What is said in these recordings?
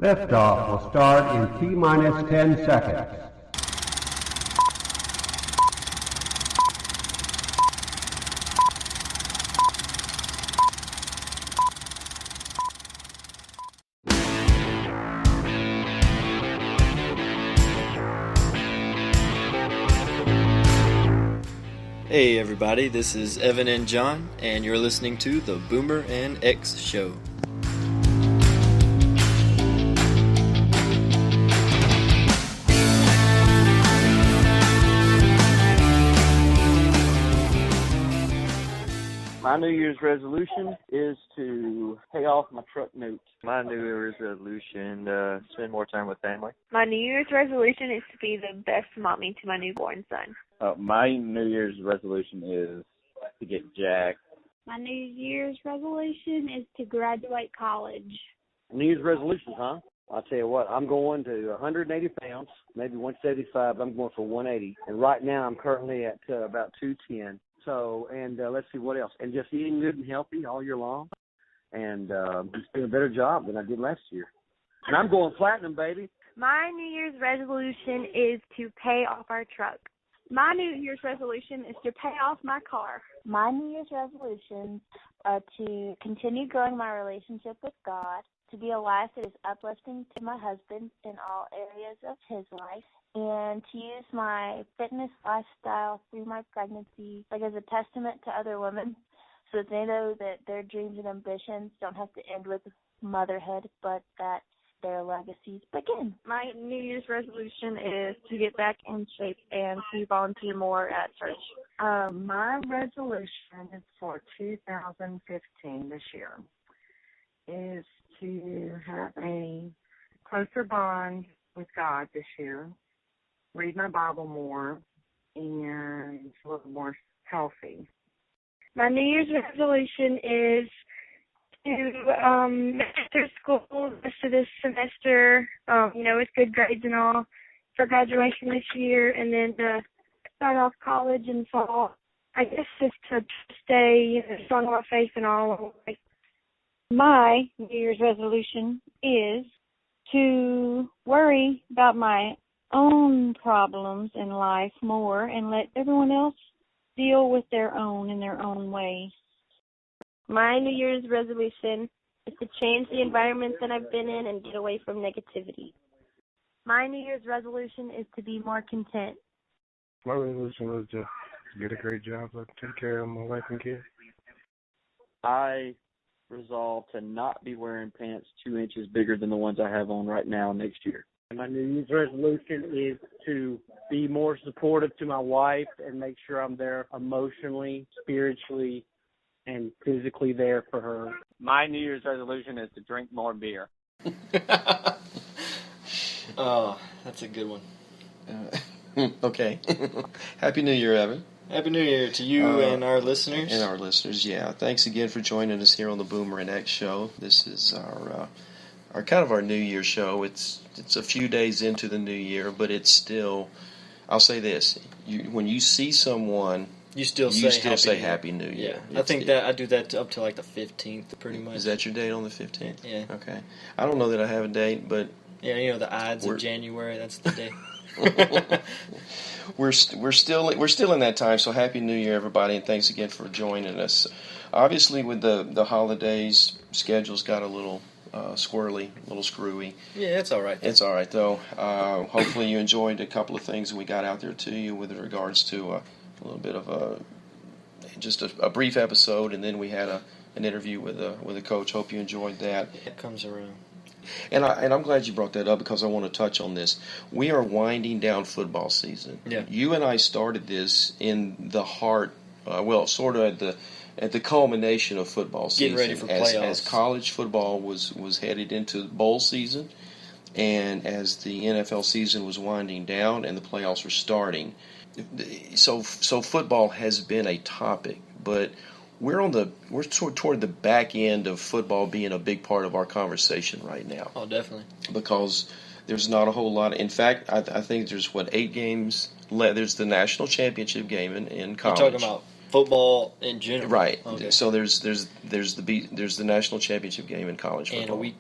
Liftoff will start in T-minus 10 seconds. Hey everybody, this is Evan and John, and you're listening to the Boomer and X Show. My New Year's resolution is to pay off my truck note. My New Year's resolution, spend more time with family. My New Year's resolution is to be the best mommy to my newborn son. My New Year's resolution is to get jacked. My New Year's resolution is to graduate college. New Year's resolutions, huh? I'll tell you what, I'm going to 180 pounds, maybe 175, but I'm going for 180. And right now I'm currently at about 210. So, and let's see what else. And just eating good and healthy all year long. And just doing a better job than I did last year. And I'm going platinum, baby. My New Year's resolution is to pay off our truck. My New Year's resolution is to pay off my car. My New Year's resolutions are to continue growing my relationship with God, to be a life that is uplifting to my husband in all areas of his life, and to use my fitness lifestyle through my pregnancy like as a testament to other women so that they know that their dreams and ambitions don't have to end with motherhood, but that their legacies begin. My New Year's resolution is to get back in shape and to volunteer more at church. My resolution is for 2015 this year is to have a closer bond with God this year, read my Bible more, and a little more healthy. My New Year's resolution is to make it through school the rest of this semester, with good grades and all for graduation this year, and then to start off college in fall. I guess just to stay strong on my faith and all. My New Year's resolution is to worry about my own problems in life more and let everyone else deal with their own in their own way. My New Year's resolution is to change the environment that I've been in and get away from negativity. My New Year's resolution is to be more content. My resolution was to get a great job so I can take care of my wife and kids. I resolve to not be wearing pants 2 inches bigger than the ones I have on right now next year. My New Year's resolution is to be more supportive to my wife and make sure I'm there emotionally, spiritually, and physically there for her. My New Year's resolution is to drink more beer. Oh, that's a good one. Okay. Happy New Year, Evan. Happy New Year to you and our listeners. And our listeners, yeah. Thanks again for joining us here on the Boomer and X Show. This is our kind of our New Year show. It's a few days into the new year, but it's still. I'll say this: when you see someone, you still say Happy New Year. Yeah, I think that I do that up to like the 15th, pretty much. Is that your date on the 15th? Yeah. Okay. I don't know that I have a date, but yeah, the Ides of January. That's the day. We're still in that time, so Happy New Year, everybody, and thanks again for joining us. Obviously, with the holidays, schedules got a little squirrely, a little screwy. Yeah, it's all right. It's all right, though. Hopefully you enjoyed a couple of things that we got out there to you with regards to a little bit of just a brief episode, and then we had an interview with a coach. Hope you enjoyed that. It comes around. And I'm glad you brought that up because I want to touch on this. We are winding down football season. Yeah. You and I started this in the heart, sort of at the culmination of football season. Getting ready for playoffs. As college football was headed into bowl season, and as the NFL season was winding down and the playoffs were starting. So football has been a topic, but we're toward the back end of football being a big part of our conversation right now. Oh, definitely. Because there's not a whole lot. In fact, I think there's 8 games left. There's the national championship game in college. You're talking about football in general, right? Okay. So there's the national championship game in college football, and a week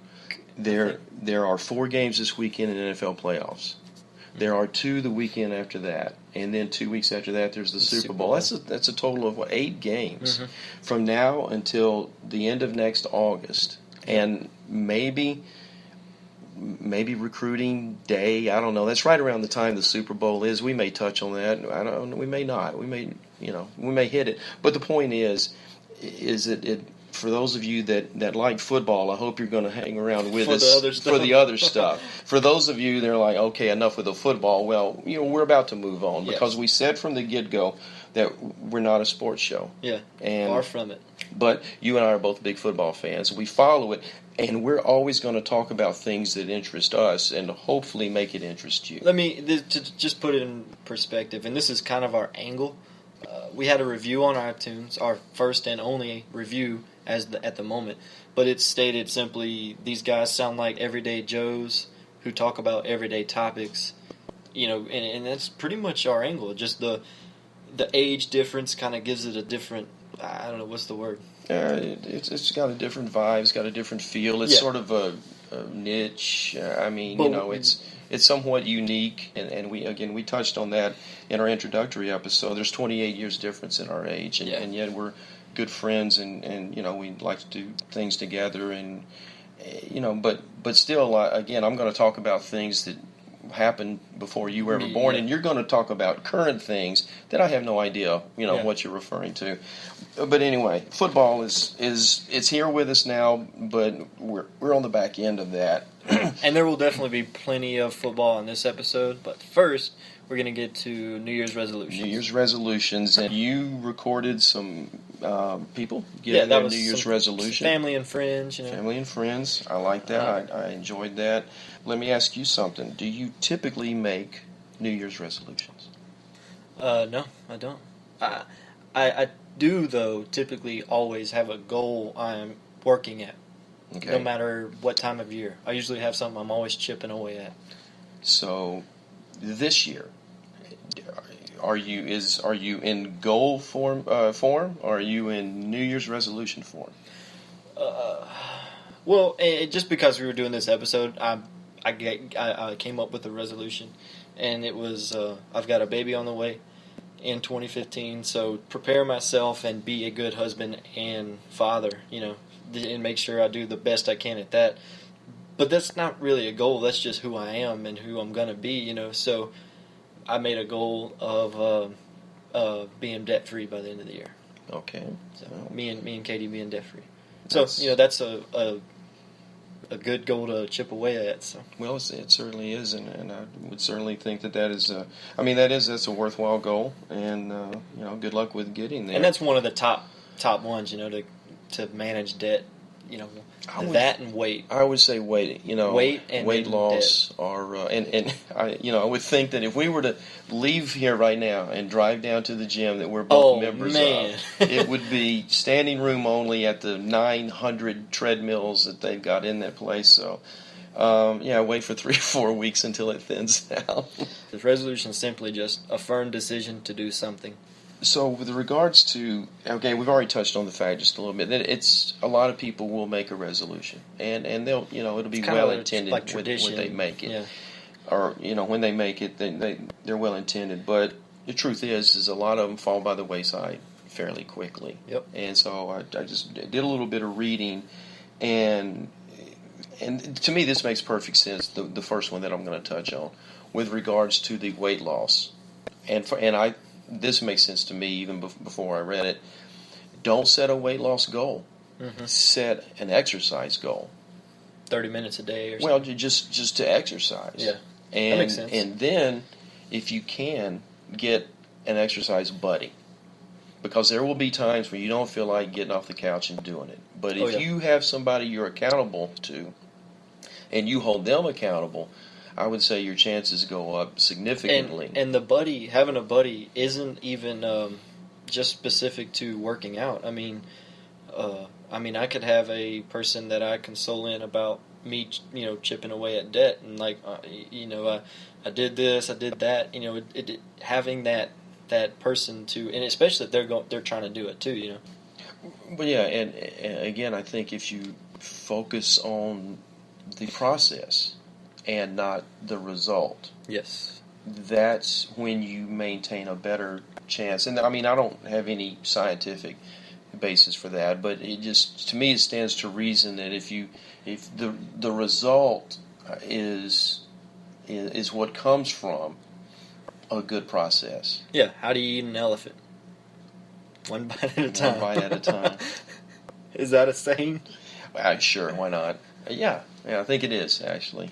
There are 4 games this weekend in NFL playoffs. There are 2 the weekend after that, and then 2 weeks after that, there's the Super Bowl. That's a total of 8 games from now until the end of next August, and maybe recruiting day. I don't know. That's right around the time the Super Bowl is. We may touch on that. I don't know. We may not. We may hit it. But the point is it. For those of you that like football, I hope you're going to hang around with us for the other stuff. For those of you that are like, okay, enough with the football, well, we're about to move on because we said from the get-go that we're not a sports show. Yeah, and far from it. But you and I are both big football fans. We follow it, and we're always going to talk about things that interest us and hopefully make it interest you. Let me to just put it in perspective, and this is kind of our angle. We had a review on iTunes, our first and only review at the moment, but it stated simply, these guys sound like everyday Joes who talk about everyday topics, and that's pretty much our angle. Just the age difference kind of gives it a different, I don't know, what's the word? It's got a different vibe, it's got a different feel. It's sort of a niche. It's somewhat unique, and we touched on that in our introductory episode. There's 28 years difference in our age, and yet we're good friends, and we like to do things together, and but still, again, I'm going to talk about things that happened before you were ever born, and you're going to talk about current things that I have no idea, what you're referring to. But anyway, football is it's here with us now, but we're on the back end of that. And there will definitely be plenty of football in this episode, but first we're going to get to New Year's resolutions. New Year's resolutions, and you recorded some people giving their New Year's resolution. Family and friends, Family and friends. I like that. I enjoyed that. Let me ask you something. Do you typically make New Year's resolutions? No, I don't. I do, though, typically always have a goal I'm working at. Okay. No matter what time of year. I usually have something I'm always chipping away at. So, this year, are you in goal form, or are you in New Year's resolution form? Well, just because we were doing this episode, I came up with a resolution, and it was I've got a baby on the way in 2015, so prepare myself and be a good husband and father, and make sure I do the best I can at that. But that's not really a goal. That's just who I am and who I'm going to be, So I made a goal of being debt-free by the end of the year. Okay. So me and Katie being debt-free. So, that's a good goal to chip away at. So. Well, it certainly is, and I would certainly think that is that's a worthwhile goal, and good luck with getting there. And that's one of the top ones, to manage debt. That and weight. I would say weight. Weight loss, debt. or and I would think that if we were to leave here right now and drive down to the gym that we're both members of, it would be standing room only at the 900 treadmills that they've got in that place. So, wait for 3 or 4 weeks until it thins out. The resolution is simply just a firm decision to do something. So with regards to, we've already touched on the fact just a little bit that it's a lot of people will make a resolution, and they'll it'll be well intended like when they make it, or when they make it they're well intended. But the truth is a lot of them fall by the wayside fairly quickly. Yep. And so I just did a little bit of reading, and to me this makes perfect sense. The first one that I'm going to touch on with regards to the weight loss, this makes sense to me even before I read it. Don't set a weight loss goal. Mm-hmm. Set an exercise goal. 30 minutes a day or something. Well, just to exercise. Yeah, and, that makes sense. And then, if you can, get an exercise buddy. Because there will be times when you don't feel like getting off the couch and doing it. But if you have somebody you're accountable to, and you hold them accountable, I would say your chances go up significantly. And having a buddy isn't even just specific to working out. I mean, I could have a person that I console in about me, chipping away at debt, and I did this, I did that. Having that person to, and especially if they're trying to do it too. But yeah, and again, I think if you focus on the process and not the result. Yes. That's when you maintain a better chance. And I mean, I don't have any scientific basis for that, but it just, to me, it stands to reason that if the result is what comes from a good process. Yeah. How do you eat an elephant? One bite at a time. One bite at a time. Is that a saying? Sure, why not? Yeah, I think it is, actually.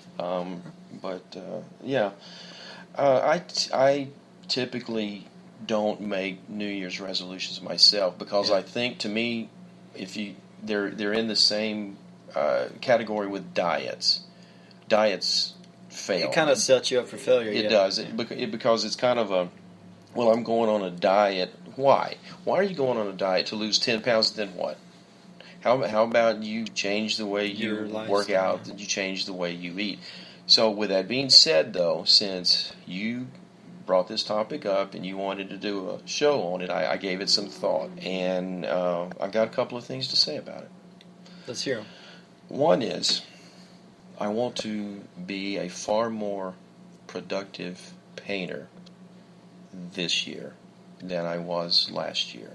I typically don't make New Year's resolutions myself because I think, to me, they're in the same category with diets. Diets fail. It kind of sets you up for failure. It does. Because it's kind of I'm going on a diet. Why? Why are you going on a diet? To lose 10 pounds? Then what? How about you change the way you work out, and you change the way you eat? So with that being said, though, since you brought this topic up and you wanted to do a show on it, I gave it some thought, and I've got a couple of things to say about it. Let's hear them. One is, I want to be a far more productive painter this year than I was last year.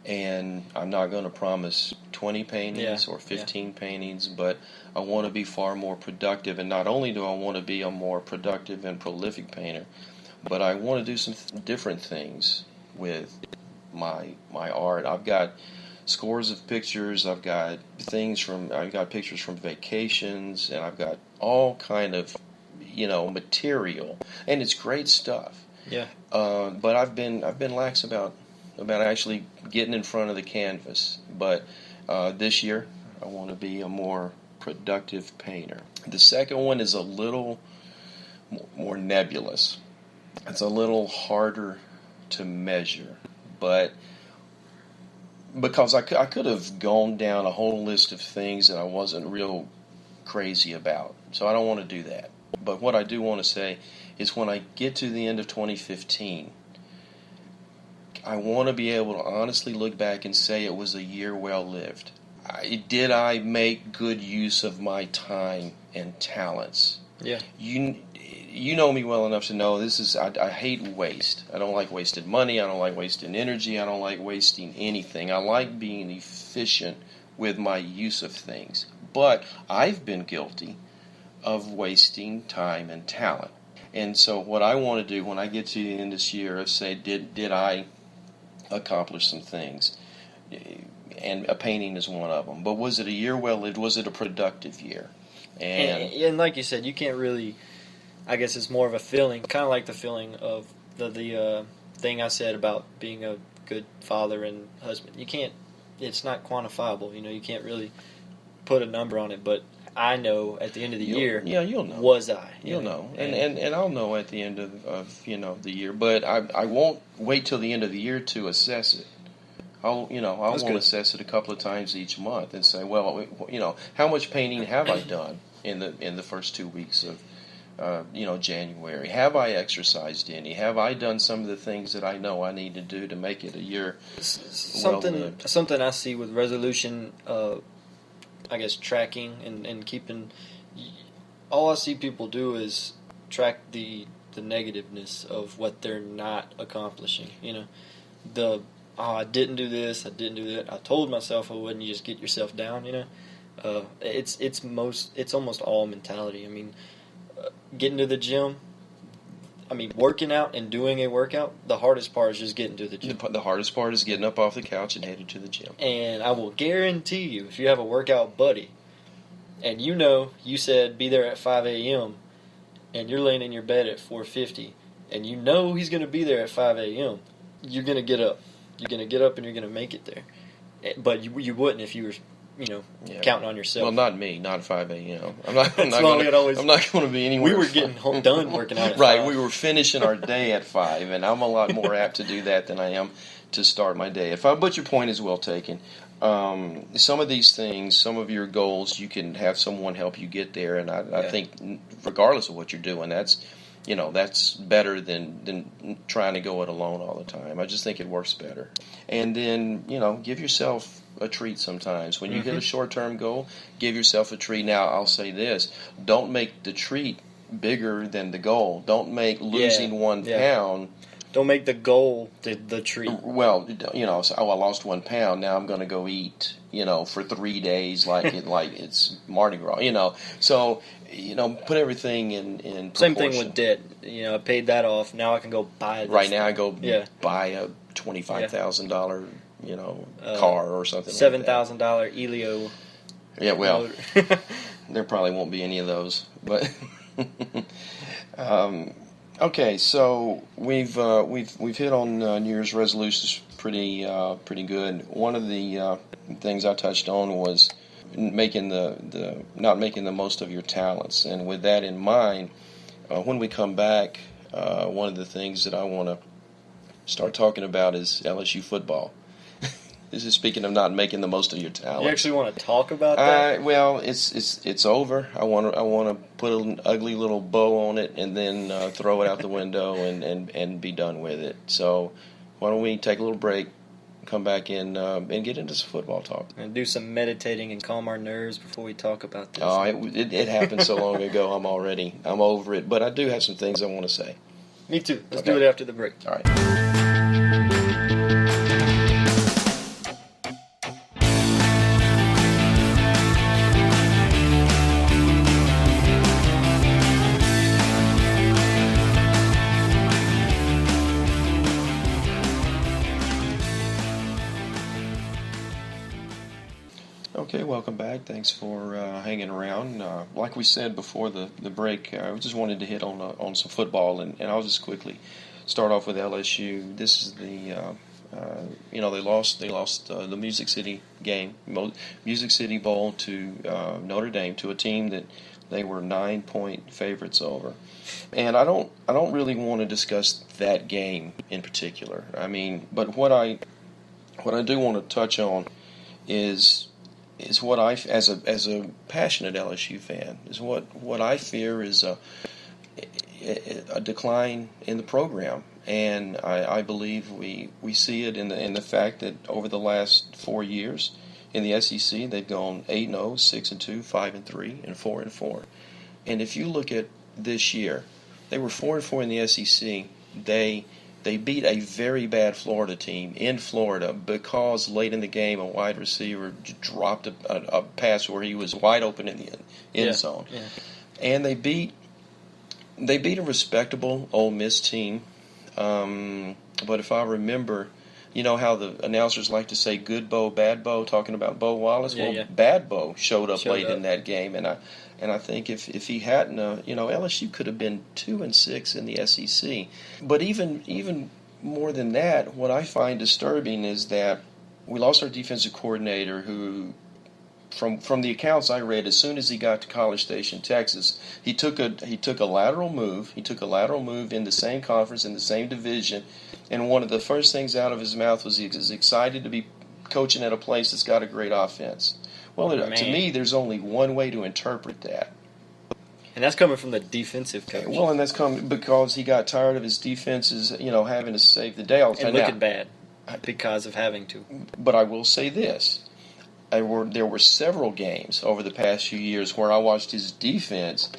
And I'm not going to promise 20 paintings or 15 paintings, but I want to be far more productive. And not only do I want to be a more productive and prolific painter, but I want to do some different things with my art. I've got scores of pictures. I've got pictures from vacations, and I've got all kind of material, and it's great stuff. Yeah. But I've been lax about actually getting in front of the canvas. But this year, I want to be a more productive painter. The second one is a little more nebulous. It's a little harder to measure, but because I could have gone down a whole list of things that I wasn't real crazy about. So I don't want to do that. But what I do want to say is when I get to the end of 2015, I want to be able to honestly look back and say it was a year well lived. Did I make good use of my time and talents? Yeah. You know me well enough to know I hate waste. I don't like wasted money. I don't like wasting energy. I don't like wasting anything. I like being efficient with my use of things. But I've been guilty of wasting time and talent. And so what I want to do when I get to the end of this year is say, did I accomplish some things? And a painting is one of them. But was it a year well lived? Was it a productive year? And like you said, you can't really, I guess it's more of a feeling, kind of like the feeling of the thing I said about being a good father and husband. You can't, it's not quantifiable. You can't really put a number on it, but I know at the end of the year, you'll know. Was I? You'll know. And I'll know at the end of the year. But I won't wait till the end of the year to assess it. I want to assess it a couple of times each month and say, well, how much painting have I done in the first 2 weeks of January? Have I exercised any? Have I done some of the things that I know I need to do to make it a year well-lived? Something I see with resolution, I guess tracking and keeping. All I see people do is track the negativeness of what they're not accomplishing. I didn't do this, I didn't do that. I told myself I wouldn't. You just get yourself down. It's almost all mentality. I mean, getting to the gym. I mean, working out and doing a workout. The hardest part is just getting to the gym. The hardest part is getting up off the couch and headed to the gym. And I will guarantee you, if you have a workout buddy, and you said be there at 5 a.m., and you're laying in your bed at 4:50, and he's going to be there at 5 a.m., you're going to get up. You're going to get up and you're going to make it there. But you wouldn't if you were, counting on yourself. Well, not me, not 5 a.m. I'm not going to be anywhere. We were getting done working out at 5. Right, we were finishing our day at 5, and I'm a lot more apt to do that than I am to start my day. But your point is well taken. Some of these things, some of your goals, you can have someone help you get there, and I think regardless of what you're doing, that's better than trying to go it alone all the time. I just think it works better. And then, give yourself a treat sometimes. When you hit a short-term goal, give yourself a treat. Now, I'll say this. Don't make the treat bigger than the goal. Don't make losing 1 pound. Don't make the goal the treat. Well, so, I lost 1 pound. Now I'm going to go eat, for 3 days like it's Mardi Gras, So, put everything in proportion. Same thing with debt. I paid that off. Now I can go buy this. Right now I go buy a $25,000, car or something like that. $7,000 Elio. Yeah, well, there probably won't be any of those, but okay. So we've hit on New Year's resolutions pretty good. One of the things I touched on was not making the most of your talents, and with that in mind, when we come back, one of the things that I want to start talking about is LSU football. This is speaking of not making the most of your talent. You actually want to talk about that? Well, it's over. I want to put an ugly little bow on it and then throw it out the window and be done with it. So why don't we take a little break, come back in, and get into some football talk. And do some meditating and calm our nerves before we talk about this. Oh, it happened so long ago. I'm over it. But I do have some things I want to say. Me too. Let's do it after the break. All right. Okay, welcome back. Thanks for hanging around. Like we said before the break, we just wanted to hit on some football, and I'll just quickly start off with LSU. This is the they lost the Music City game, Music City Bowl to Notre Dame, to a team that they were 9-point favorites over. And I don't really want to discuss that game in particular. I mean, but what I do want to touch on is what I, as a passionate LSU fan, is what I fear is a decline in the program, and I believe we see it in the fact that over the last 4 years in the SEC they've gone 8-0, 6-2, 5-3, and 4-4. And if you look at this year, they were 4-4 in the SEC. They beat a very bad Florida team in Florida because late in the game a wide receiver dropped a pass where he was wide open in the end zone. Yeah. And they beat a respectable Ole Miss team. But if I remember, you know how the announcers like to say good Bo, bad Bo, talking about Bo Wallace? Bad Bo showed up late in that game. And I think if he hadn't, LSU could have been 2-6 in the SEC. But even more than that, what I find disturbing is that we lost our defensive coordinator, who, from the accounts I read, as soon as he got to College Station, Texas, he took a lateral move. He took a lateral move in the same conference, in the same division, and one of the first things out of his mouth was he was excited to be coaching at a place that's got a great offense. Well, to me, there's only one way to interpret that. And that's coming from the defensive coach. Well, and that's coming because he got tired of his defenses, having to save the day all the time. And looking bad because of having to. But I will say this. There were several games over the past few years where I watched his defense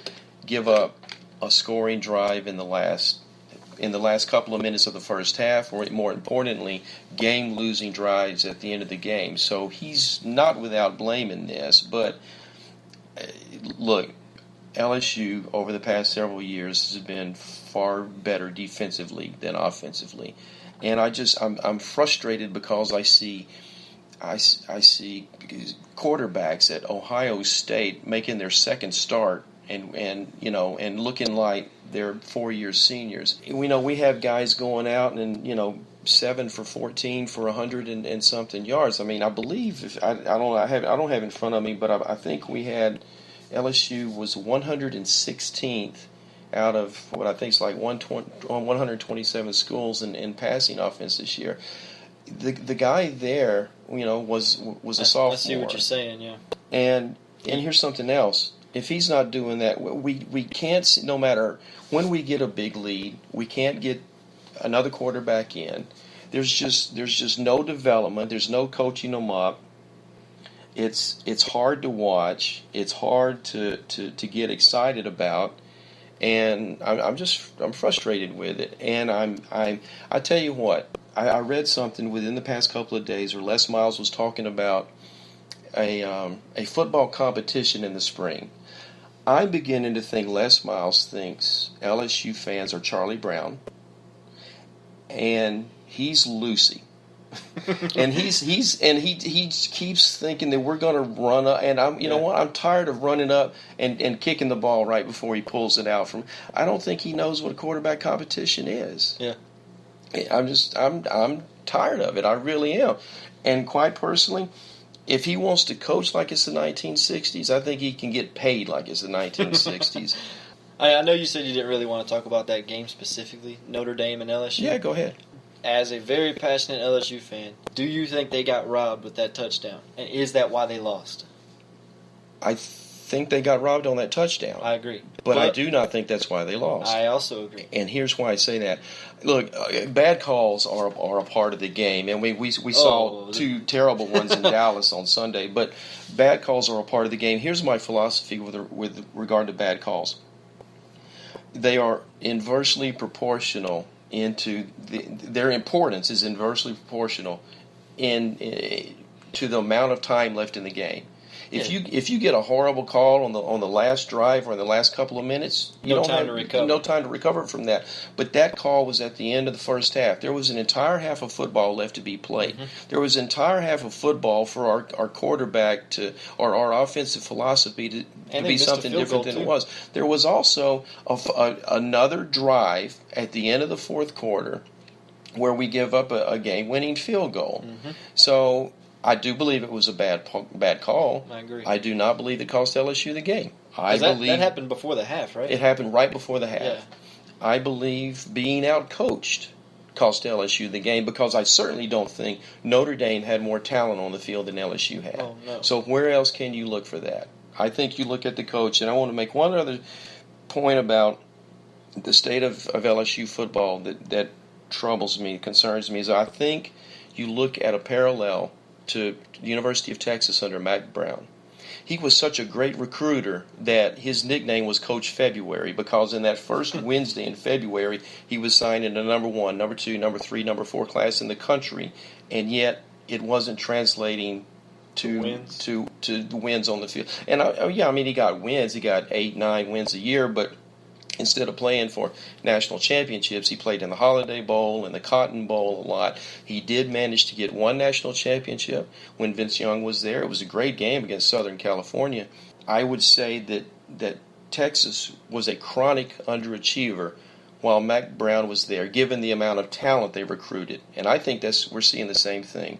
give up a scoring drive in the last couple of minutes of the first half, or more importantly, game-losing drives at the end of the game. So he's not without blame in this. But look, LSU over the past several years has been far better defensively than offensively, and I'm frustrated because I see quarterbacks at Ohio State making their second start and looking like they're 4-year seniors. We have guys going out and 7 for 14 for 100 and something yards. I mean, I believe I don't have it in front of me, but I think we had LSU was 116th out of what I think is like 127 schools in passing offense this year. The guy there, was a sophomore. I see what you're saying, yeah. And here's something else. If he's not doing that, we can't. No matter when we get a big lead, we can't get another quarterback in. There's just no development. There's no coaching them up. It's hard to watch. It's hard to get excited about, and I'm frustrated with it. And I tell you what, I read something within the past couple of days where Les Miles was talking about a football competition in the spring. I'm beginning to think Les Miles thinks LSU fans are Charlie Brown, and he's Lucy. And he keeps thinking that we're going to run up, and I'm tired of running up and kicking the ball right before he pulls it out from. I don't think he knows what a quarterback competition is. Yeah. I'm tired of it. I really am. And quite personally, if he wants to coach like it's the 1960s, I think he can get paid like it's the 1960s. I know you said you didn't really want to talk about that game specifically, Notre Dame and LSU. Yeah, go ahead. As a very passionate LSU fan, do you think they got robbed with that touchdown? And is that why they lost? I think they got robbed on that touchdown. I agree. But I do not think that's why they lost. I also agree. And here's why I say that. Look, bad calls are a part of the game, and we saw two terrible ones in Dallas on Sunday. But bad calls are a part of the game. Here's my philosophy with regard to bad calls. They are inversely proportional their importance is inversely proportional to the amount of time left in the game. If you get a horrible call on the last drive or in the last couple of minutes, you don't have no time to recover from that. But that call was at the end of the first half. There was an entire half of football left to be played. Mm-hmm. There was an entire half of football for our quarterback or our offensive philosophy to be something different than it was. There was also another drive at the end of the fourth quarter where we give up a game-winning field goal. Mm-hmm. So I do believe it was a bad call. I agree. I do not believe it cost LSU the game. That happened before the half, right? It happened right before the half. Yeah. I believe being out-coached cost LSU the game because I certainly don't think Notre Dame had more talent on the field than LSU had. Oh, no. So where else can you look for that? I think you look at the coach, and I want to make one other point about the state of LSU football that troubles me, concerns me, is I think you look at a parallel to the University of Texas under Mack Brown. He was such a great recruiter that his nickname was Coach February because in that first Wednesday in February, he was signed in the number 1, number 2, number 3, number 4 class in the country, and yet it wasn't translating to wins on the field. And he got wins. He got 8, 9 wins a year, but instead of playing for national championships, he played in the Holiday Bowl and the Cotton Bowl a lot. He did manage to get one national championship when Vince Young was there. It was a great game against Southern California. I would say that Texas was a chronic underachiever while Mack Brown was there, given the amount of talent they recruited. And I think we're seeing the same thing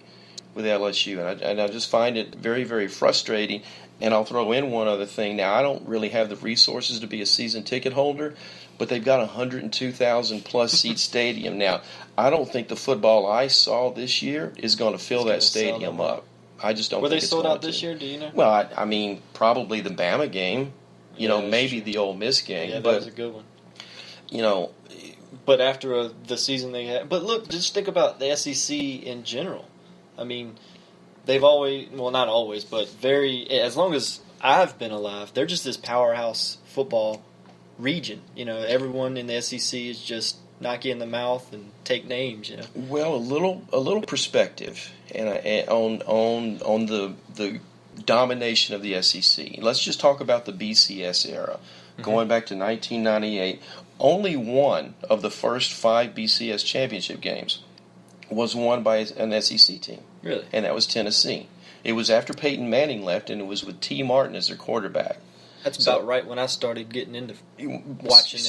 with LSU. And I just find it very, very frustrating. And I'll throw in one other thing. Now, I don't really have the resources to be a season ticket holder, but they've got a 102,000-plus seat stadium. Now, I don't think the football I saw this year is going to fill that stadium up. I just don't think it's going to. Were they sold out this year, do you know? Well, I mean, probably the Bama game, maybe the Ole Miss game. Yeah, that was a good one. But after the season they had. But look, just think about the SEC in general. I mean, they've always, well, not always, but as long as I've been alive, they're just this powerhouse football region. Everyone in the SEC is just knock you in the mouth and take names. Well, a little perspective and on the domination of the SEC. Let's just talk about the BCS era, going back to 1998. Only one of the first 5 BCS championship games was won by an SEC team. Really? And that was Tennessee. It was after Peyton Manning left, and it was with T. Martin as their quarterback. That's about right when I started getting into watching.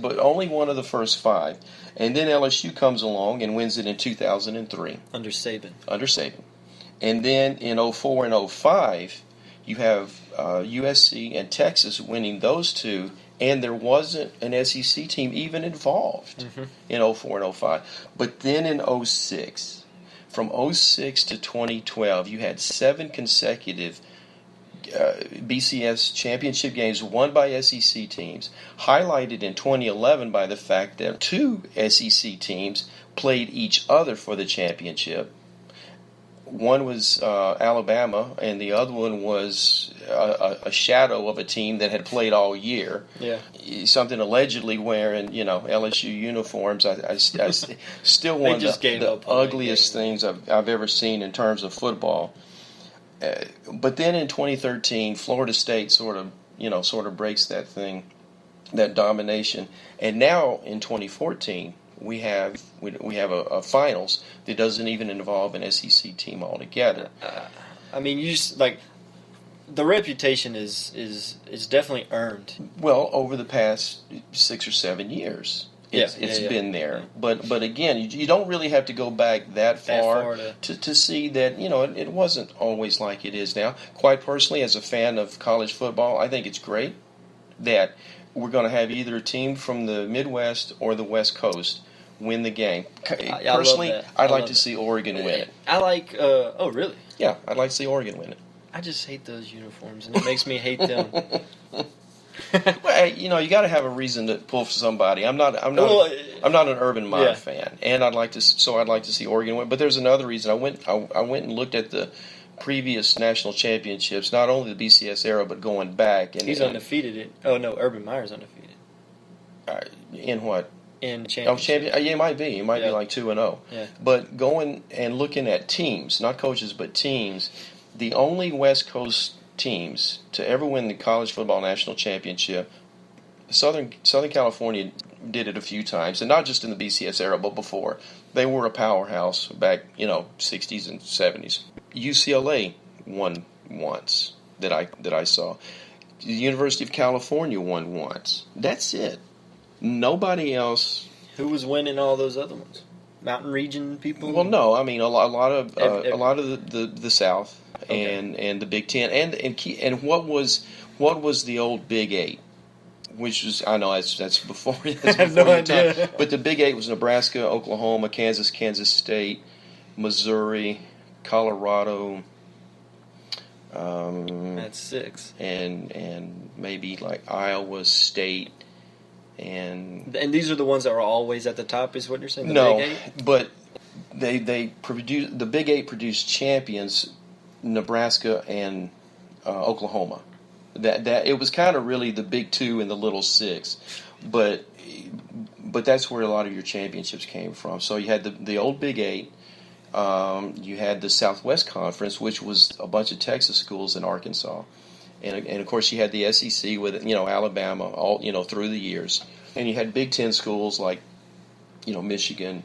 But only one of the first 5. And then LSU comes along and wins it in 2003. Under Saban. And then in 04 and 05, you have USC and Texas winning those 2, and there wasn't an SEC team even involved in 04 and 05. But then in 06, from 06 to 2012, you had 7 consecutive BCS championship games won by SEC teams, highlighted in 2011 by the fact that 2 SEC teams played each other for the championship. One was Alabama, and the other one was a shadow of a team that had played all year. Yeah. Something allegedly wearing, LSU uniforms. I still one of the ugliest things I've ever seen in terms of football. But then in 2013, Florida State sort of breaks that thing, that domination. And now in 2014, we have a finals that doesn't even involve an SEC team altogether. I mean, you just the reputation is definitely earned. Well, over the past 6 or 7 years, it's been there. But again, you don't really have to go back that far to see that it wasn't always like it is now. Quite personally, as a fan of college football, I think it's great that we're going to have either a team from the Midwest or the West Coast win the game. Personally, I'd like to see Oregon win it. I like. Oh, really? Yeah, I'd like to see Oregon win it. I just hate those uniforms, and it makes me hate them. Well, you got to have a reason to pull for somebody. I'm not an Urban Meyer fan, and I'd like to see Oregon win. But there's another reason. I went and looked at the previous national championships, not only the BCS era, but going back. And he's undefeated. Oh no, Urban Meyer's undefeated. In what? In championship. Yeah, it might be. It might be like 2-0. Yeah. But going and looking at teams, not coaches, but teams, the only West Coast teams to ever win the college football national championship, Southern California did it a few times, and not just in the BCS era, but before. They were a powerhouse back, 60s and 70s. UCLA won once that I saw. The University of California won once. That's it. Nobody else. Who was winning all those other ones? Mountain region people? Well, no. I mean, a lot of the South and the Big Ten and what was the old Big Eight, which was that's before. I have no idea. Time. But the Big Eight was Nebraska, Oklahoma, Kansas State, Missouri, Colorado. That's 6. And maybe like Iowa State. And these are the ones that are always at the top, is what you're saying? No, Big Eight? but they produce the Big Eight produced champions, Nebraska and Oklahoma. That it was kind of really the Big Two and the Little Six, but that's where a lot of your championships came from. So you had the old Big Eight. You had the Southwest Conference, which was a bunch of Texas schools in Arkansas. And of course you had the SEC with Alabama all through the years, and you had Big Ten schools like Michigan,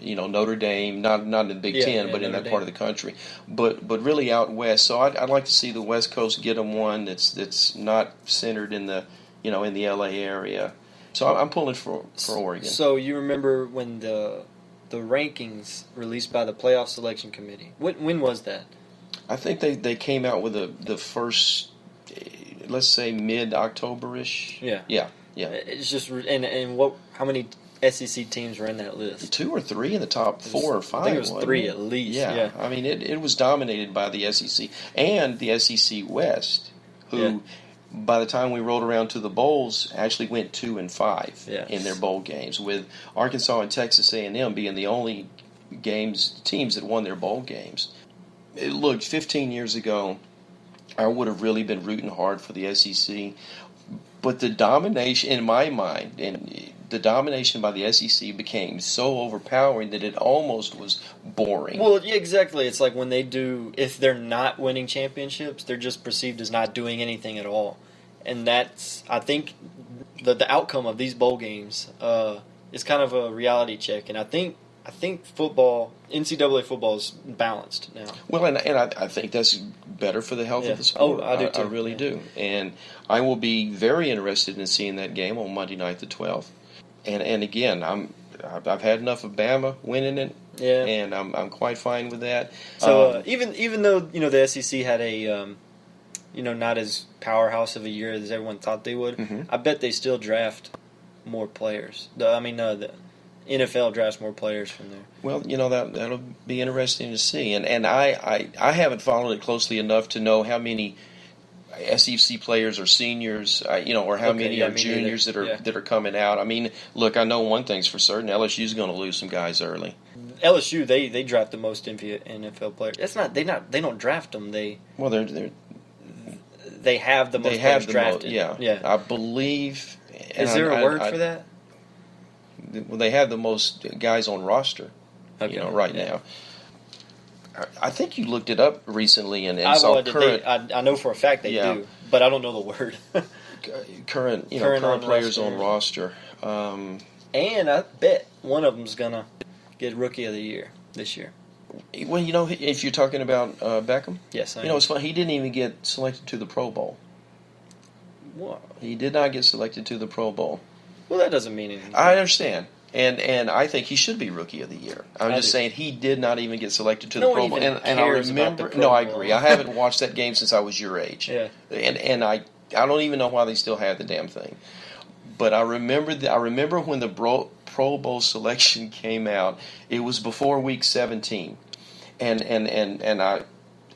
Notre Dame, not in the Big Ten, but in that part of the country, but really out west. So I'd like to see the West Coast get them one that's not centered in the in the LA area. So I'm pulling for Oregon. So you remember when the rankings released by the playoff selection committee? When was that? I think they came out with the first, let's say mid-October-ish. Yeah. It's just and how many SEC teams were in that list? 2 or 3 in the top 4 or 5. I think it was 3 at least. Yeah. I mean it was dominated by the SEC and the SEC West, who by the time we rolled around to the bowls actually went 2-5 in their bowl games, with Arkansas and Texas A&M being the only teams that won their bowl games. Look, 15 years ago, I would have really been rooting hard for the SEC, but the domination, in my mind, and the domination by the SEC became so overpowering that it almost was boring. Well, yeah, exactly. It's like when if they're not winning championships, they're just perceived as not doing anything at all. And that's, I think, the outcome of these bowl games is kind of a reality check. And I think football, NCAA football, is balanced now. Well, and I think that's better for the health of the sport. Oh, I do too. I really do. And I will be very interested in seeing that game on Monday night the 12th. And again, I've had enough of Bama winning it. Yeah. And I'm quite fine with that. So even though the SEC had a not as powerhouse of a year as everyone thought they would, I bet they still draft more players. The NFL drafts more players from there. Well, that'll be interesting to see, and I haven't followed it closely enough to know how many SEC players are seniors, or how many are juniors that are coming out. I mean, look, I know one thing's for certain: LSU's going to lose some guys early. LSU they draft the most NFL players. It's not they don't draft them. They have the most players drafted. Yeah, I believe. Is there a word for that? Well, they have the most guys on roster. Okay. Right now. I think you looked it up recently and saw current. I know for a fact they do, but I don't know the word. current players on roster. And I bet one of them's gonna get Rookie of the Year this year. Well, if you're talking about Beckham, yes, it's funny. He didn't even get selected to the Pro Bowl. What? He did not get selected to the Pro Bowl. Well, that doesn't mean anything. I understand. And I think he should be Rookie of the Year. I'm just saying he did not even get selected to the Pro Bowl. And I remember. No, I agree. I haven't watched that game since I was your age. Yeah. And I don't even know why they still have the damn thing. But I remember when the Pro Bowl selection came out. It was before week 17, and I.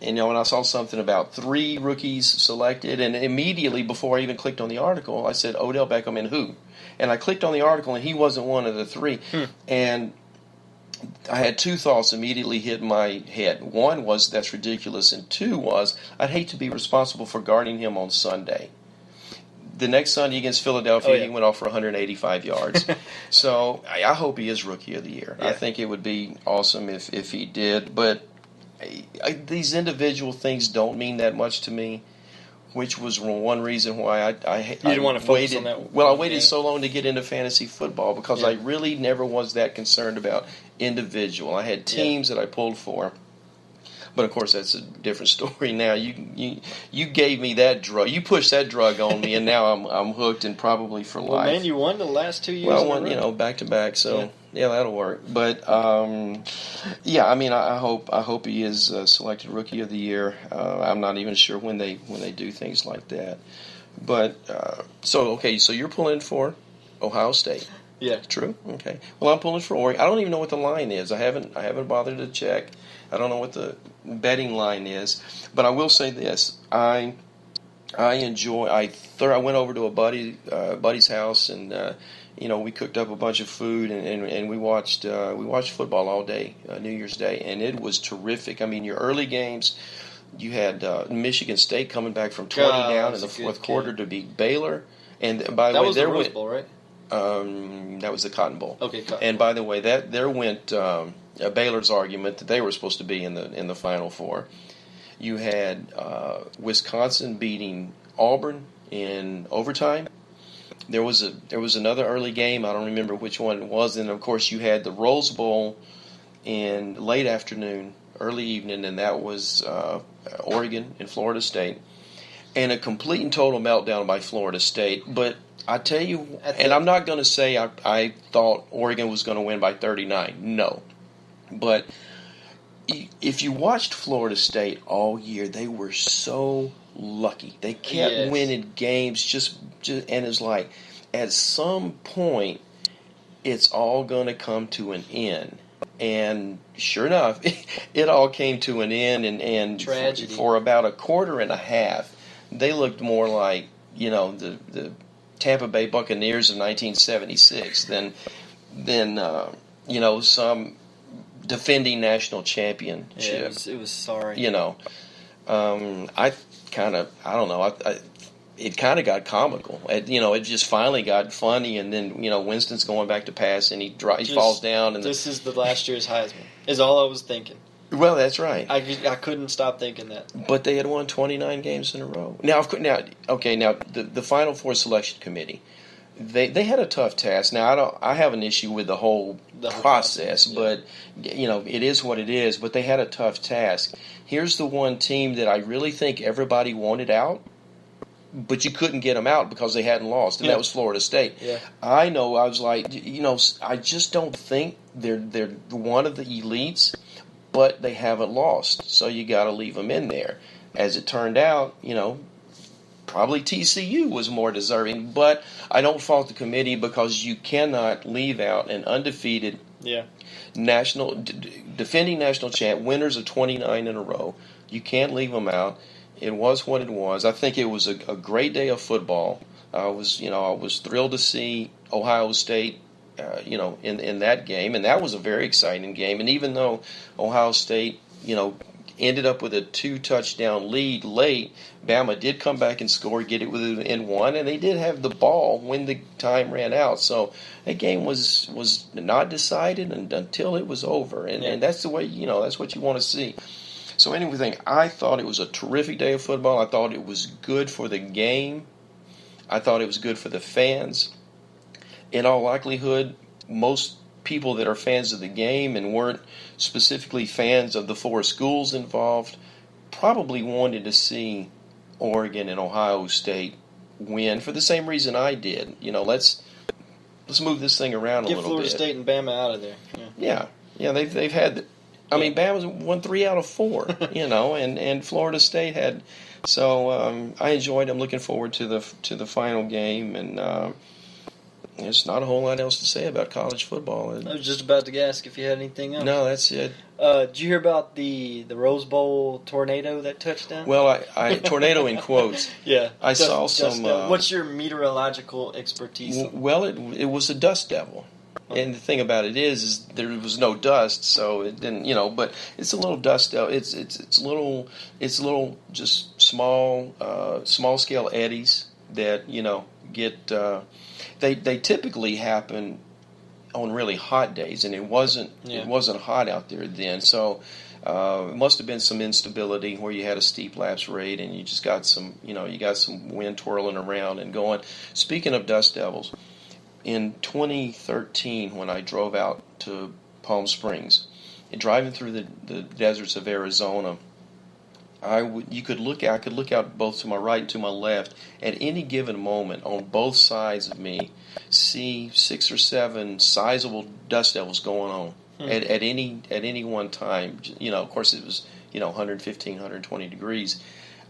And when I saw something about 3 rookies selected, and immediately before I even clicked on the article, I said Odell Beckham and who? And I clicked on the article, and he wasn't one of the 3. And I had 2 thoughts immediately hit my head. One was, that's ridiculous, and 2 was, I'd hate to be responsible for guarding him on Sunday. The next Sunday against Philadelphia, he went off for 185 yards. So I hope he is Rookie of the Year. Yeah. I think it would be awesome if he did, but these individual things don't mean that much to me, which was one reason why I didn't want to focus on that. Well, I waited so long to get into fantasy football because I really never was that concerned about individual. I had teams that I pulled for, but of course that's a different story now. You gave me that drug. You pushed that drug on me, and now I'm hooked and probably for life. Well, man, you won the last 2 years. Well, back to back. So. Yeah, that'll work. But I mean, I hope he is selected Rookie of the Year. I'm not even sure when they do things like that. But so you're pulling for Ohio State. Yeah. True. Okay. Well, I'm pulling for Oregon. I don't even know what the line is. I haven't bothered to check. I don't know what the betting line is. But I will say this: I enjoy. I went over to a buddy's house and. We cooked up a bunch of food and we watched football all day, New Year's Day, and it was terrific. I mean, your early games, you had Michigan State coming back from 20 down in the fourth quarter to beat Baylor, and by the way, there was the Rose Bowl, right? That was the Cotton Bowl. Okay, Cotton and by the way, there went Baylor's argument that they were supposed to be in the Final Four. You had Wisconsin beating Auburn in overtime. There was another early game. I don't remember which one it was. And, of course, you had the Rose Bowl in late afternoon, early evening, and that was Oregon and Florida State. And a complete and total meltdown by Florida State. But I tell you, and I'm not going to say I thought Oregon was going to win by 39. No. But if you watched Florida State all year, they were so lucky. They kept winning games just and it's like at some point it's all going to come to an end. And sure enough, it all came to an end and tragedy. For about a quarter and a half, they looked more like, the Tampa Bay Buccaneers of 1976 than some defending national championship. Yeah, it was sorry. I don't know. It kind of got comical. It just finally got funny, and then Winston's going back to pass, and he falls down. And this is the last year's Heisman. Is all I was thinking. Well, that's right. I couldn't stop thinking that. But they had won 29 games in a row. Now, the Final Four selection committee, they had a tough task. Now, I have an issue with the whole process, but it is what it is. But they had a tough task. Here's the one team that I really think everybody wanted out, but you couldn't get them out because they hadn't lost, and that was Florida State. Yeah. I know. I was like, I just don't think they're one of the elites, but they haven't lost, so you got to leave them in there. As it turned out, probably TCU was more deserving, but I don't fault the committee because you cannot leave out an undefeated defending national champ, winners of 29 in a row. You can't leave them out. It was what it was. I think it was a great day of football. I was thrilled to see Ohio State in that game, and that was a very exciting game. And even though Ohio State, ended up with a 2-touchdown lead late, Bama did come back and score, get it within one, and they did have the ball when the time ran out. So that game was not decided until it was over, and that's the way, that's what you want to see. So anyway, I thought it was a terrific day of football. I thought it was good for the game. I thought it was good for the fans. In all likelihood, most people that are fans of the game and weren't specifically fans of the 4 schools involved probably wanted to see Oregon and Ohio State win for the same reason I did. Let's move this thing around a little bit. Get Florida State and Bama out of there. Yeah, they've had. Bama's won 3 out of 4. And Florida State had. So I enjoyed. I'm looking forward to the final game, and there's not a whole lot else to say about college football. I was just about to ask if you had anything else. No, that's it. Did you hear about the Rose Bowl tornado that touched down? Well, I tornado in quotes. Yeah. I saw some. What's your meteorological expertise? Well, it was a dust devil. And the thing about it is there was no dust, so it didn't, But it's a little dust. It's little just small scale eddies that get. They typically happen on really hot days, and it wasn't hot out there then. So it must have been some instability where you had a steep lapse rate, and you just got some wind twirling around and going. Speaking of dust devils. In 2013, when I drove out to Palm Springs, and driving through the deserts of Arizona, I could look out both to my right and to my left at any given moment on both sides of me, see 6 or 7 sizable dust devils going on at any one time. Of course it was 115, 120 degrees.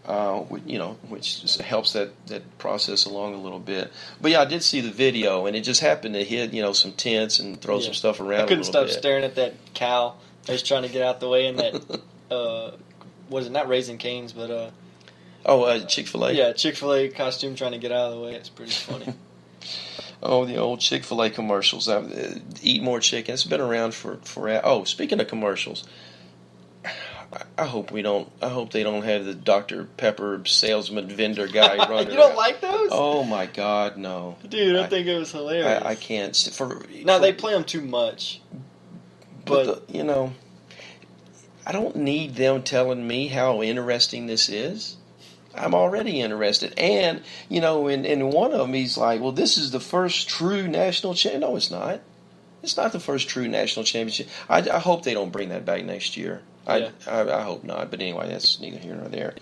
Which just helps that process along a little bit. But yeah, I did see the video, and it just happened to hit some tents and throw some stuff around. I couldn't a little stop staring at that cow. I was trying to get out the way, and that was it not Raising Cane's, but Chick-fil-A. Yeah, Chick-fil-A costume trying to get out of the way. It's pretty funny. Oh, the old Chick-fil-A commercials. Eat more chicken. It's been around for. Oh, speaking of commercials. I hope they don't have the Dr. Pepper salesman vendor guy running. You don't like those? Oh my God, no, dude! I think it was hilarious. I can't. They play them too much. But I don't need them telling me how interesting this is. I'm already interested, and in one of them, he's like, "Well, this is the first true national championship." No, it's not. It's not the first true national championship. I hope they don't bring that back next year. I hope not, but anyway, that's neither here nor there.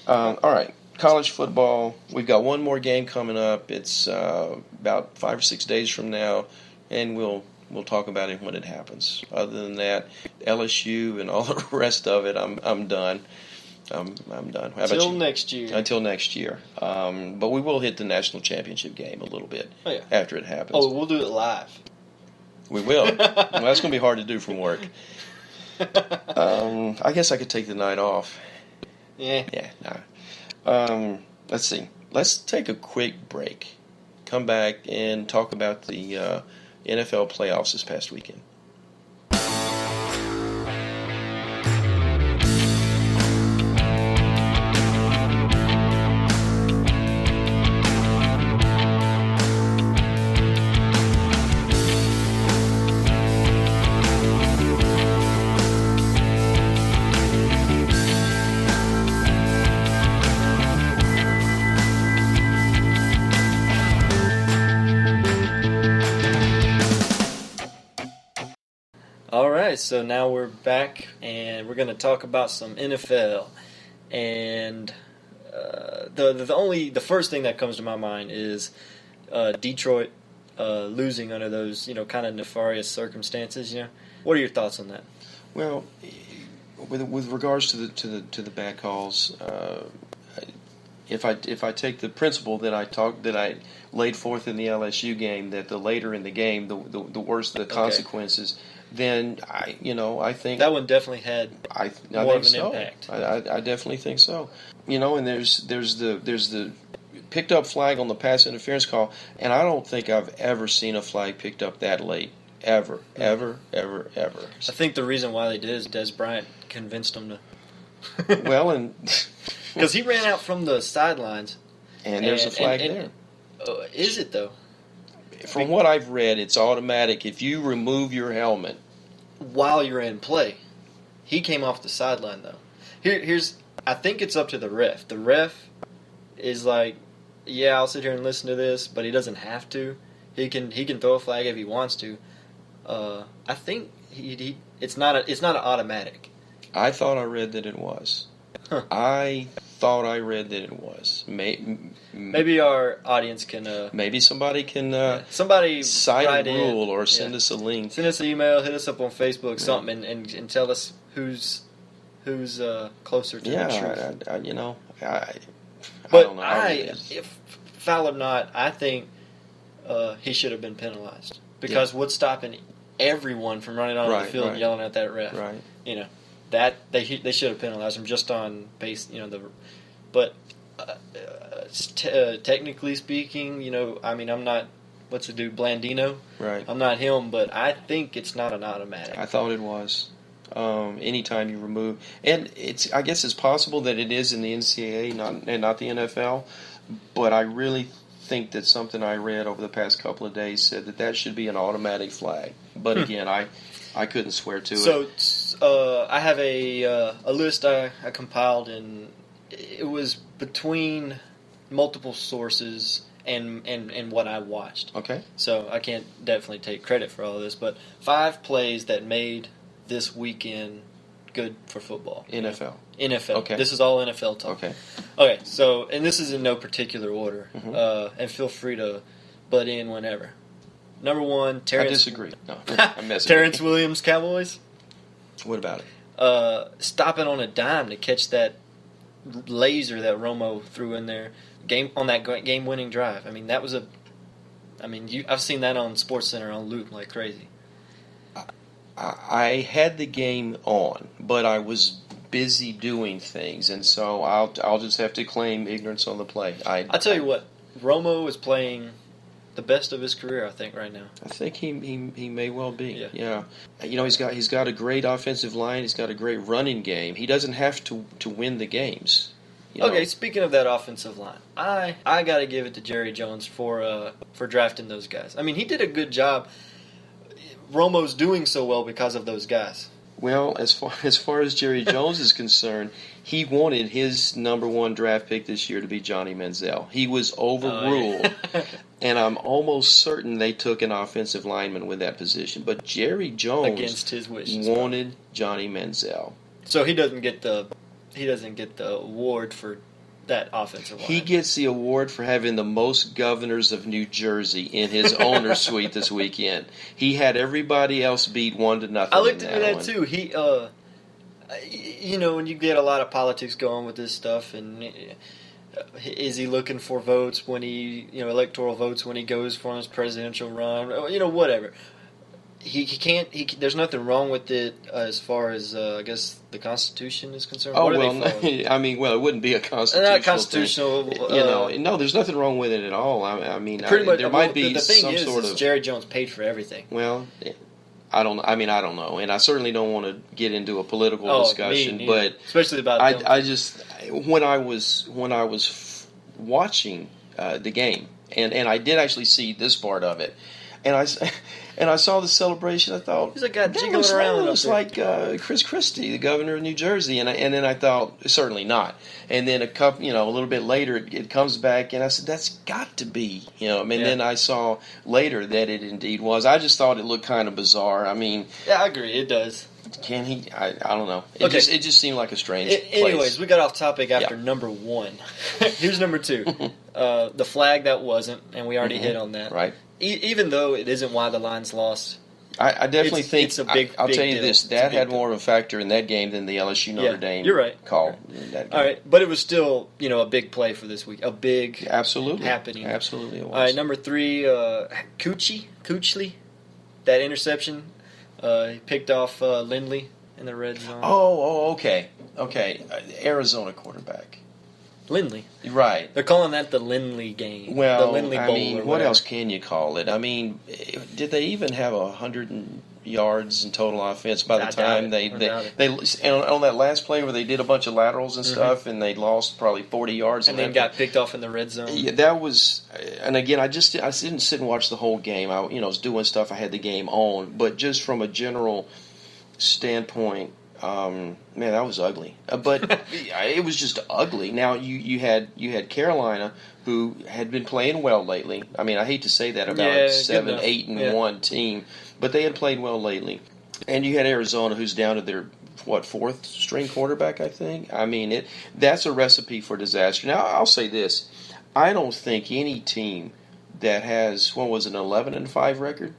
All right, college football. We've got one more game coming up. It's about 5 or 6 days from now, and we'll talk about it when it happens. Other than that, LSU and all the rest of it, I'm done. I'm done. How about you? Next year. Until next year. But we will hit the national championship game a little bit after it happens. Oh, we'll do it live. We will. Well, that's going to be hard to do from work. I guess I could take the night off. Yeah. Nah. Let's see. Let's take a quick break. Come back and talk about the NFL playoffs this past weekend. So now we're back, and we're going to talk about some NFL. And the first thing that comes to my mind is Detroit losing under those kind of nefarious circumstances. What are your thoughts on that? Well, with regards to the bad calls, if I take the principle that I laid forth in the LSU game, that the later in the game, the worse the consequences. Then I think that one definitely had more of an impact. I definitely think so. And there's the picked up flag on the pass interference call, and I don't think I've ever seen a flag picked up that late. Ever. I think the reason why they did is Des Bryant convinced them to. Well, and because he ran out from the sidelines, and there's a flag there. Is it though? From what I've read, it's automatic if you remove your helmet while you're in play. He came off the sideline though. Here's I think it's up to the ref. The ref is like, yeah, I'll sit here and listen to this, but he doesn't have to. He can throw a flag if he wants to. I think it's not an automatic. I thought I read that it was. Huh. I thought I read that it was. Maybe our audience can. Maybe somebody can. Somebody cite a rule or send us a link. Send us an email. Hit us up on Facebook, something, and tell us who's closer to the truth. I don't know. If foul or not, I think he should have been penalized because what's stopping everyone from running onto the field and yelling at that ref? Right. That they should have penalized him just on base. But technically speaking, I'm not. What's the dude Blandino? Right. I'm not him, but I think it's not an automatic. I thought it was. Anytime you remove, and I guess it's possible that it is in the NCAA, not the NFL, but I really think that something I read over the past couple of days said that should be an automatic flag. But again, I couldn't swear to it. So I have a list I compiled, and it was between multiple sources and what I watched. Okay. So I can't definitely take credit for all of this, but 5 plays that made this weekend good for football. NFL. Okay. This is all NFL talk. Okay. So, and this is in no particular order. Mm-hmm. And feel free to butt in whenever. Number 1, Terrence. I disagree. No, I'm messing. Terrence Williams, Cowboys. What about it? Stopping on a dime to catch that laser that Romo threw in there on that game-winning drive. I mean, that was I've seen that on SportsCenter on loop like crazy. I had the game on, but I was busy doing things, and so I'll just have to claim ignorance on the play. I'll tell you what, Romo is playing the best of his career, I think, right now. I think he may well be. Yeah. He's got a great offensive line. He's got a great running game. He doesn't have to win the games. Okay, speaking of that offensive line, I got to give it to Jerry Jones for drafting those guys. I mean, he did a good job. Romo's doing so well because of those guys. Well, as far as Jerry Jones is concerned, he wanted his number 1 draft pick this year to be Johnny Manziel. He was overruled, and I'm almost certain they took an offensive lineman with that position. But Jerry Jones against his wishes wanted Johnny Manziel. So he doesn't get the award for that offensive line. He gets the award for having the most governors of New Jersey in his owner's suite this weekend. He had everybody else beat 1-0. I looked into that too. He, when you get a lot of politics going with this stuff, and is he looking for votes when electoral votes when he goes for his presidential run? Whatever. He can't. There's nothing wrong with it as far as I guess the Constitution is concerned. Oh it wouldn't be a constitutional. Not constitutional. Thing. No, there's nothing wrong with it at all. Pretty much. There might be the thing some is, sort of. Jerry Jones paid for everything. Well, I don't know, and I certainly don't want to get into a political discussion. But especially about I just when I was watching the game, and I did actually see this part of it. And I saw the celebration. I thought he's a guy jiggling around. It was like Chris Christie, the governor of New Jersey, and then I thought certainly not. And then a little bit later, it comes back, and I said that's got to be, Then I saw later that it indeed was. I just thought it looked kind of bizarre. I mean, yeah, I agree, it does. Can he? I don't know. It just seemed like a strange place. Anyways, we got off topic after number 1. Here's number 2. The flag that wasn't, and we already hit on that. Right. Even though it isn't why the Lions lost, I definitely think it's a big. I'll tell you deal. this: that had more of a factor in that game than the LSU Notre Dame call. All right, but it was still a big play for this week, a big happening. Absolutely, it was. All right, number 3, Coochly, that interception, he picked off Lindley in the red zone. Oh, okay. Arizona quarterback. Lindley. Right. They're calling that the Lindley game. Well, the Lindley I Bowl mean, or what whatever. else can you call it? I mean, did they even have 100 yards in total offense by the time they on that last play where they did a bunch of laterals and stuff, and they lost probably 40 yards, and then got picked off in the red zone. Yeah, that was. And again, I didn't sit and watch the whole game. I was doing stuff. I had the game on, but just from a general standpoint. Man, that was ugly. But it was just ugly. Now you had Carolina, who had been playing well lately. I mean, I hate to say that about a 7-8-1 team, but they had played well lately. And you had Arizona, who's down to their fourth string quarterback, I think. I mean, that's a recipe for disaster. Now I'll say this: I don't think any team that has an 11-5 record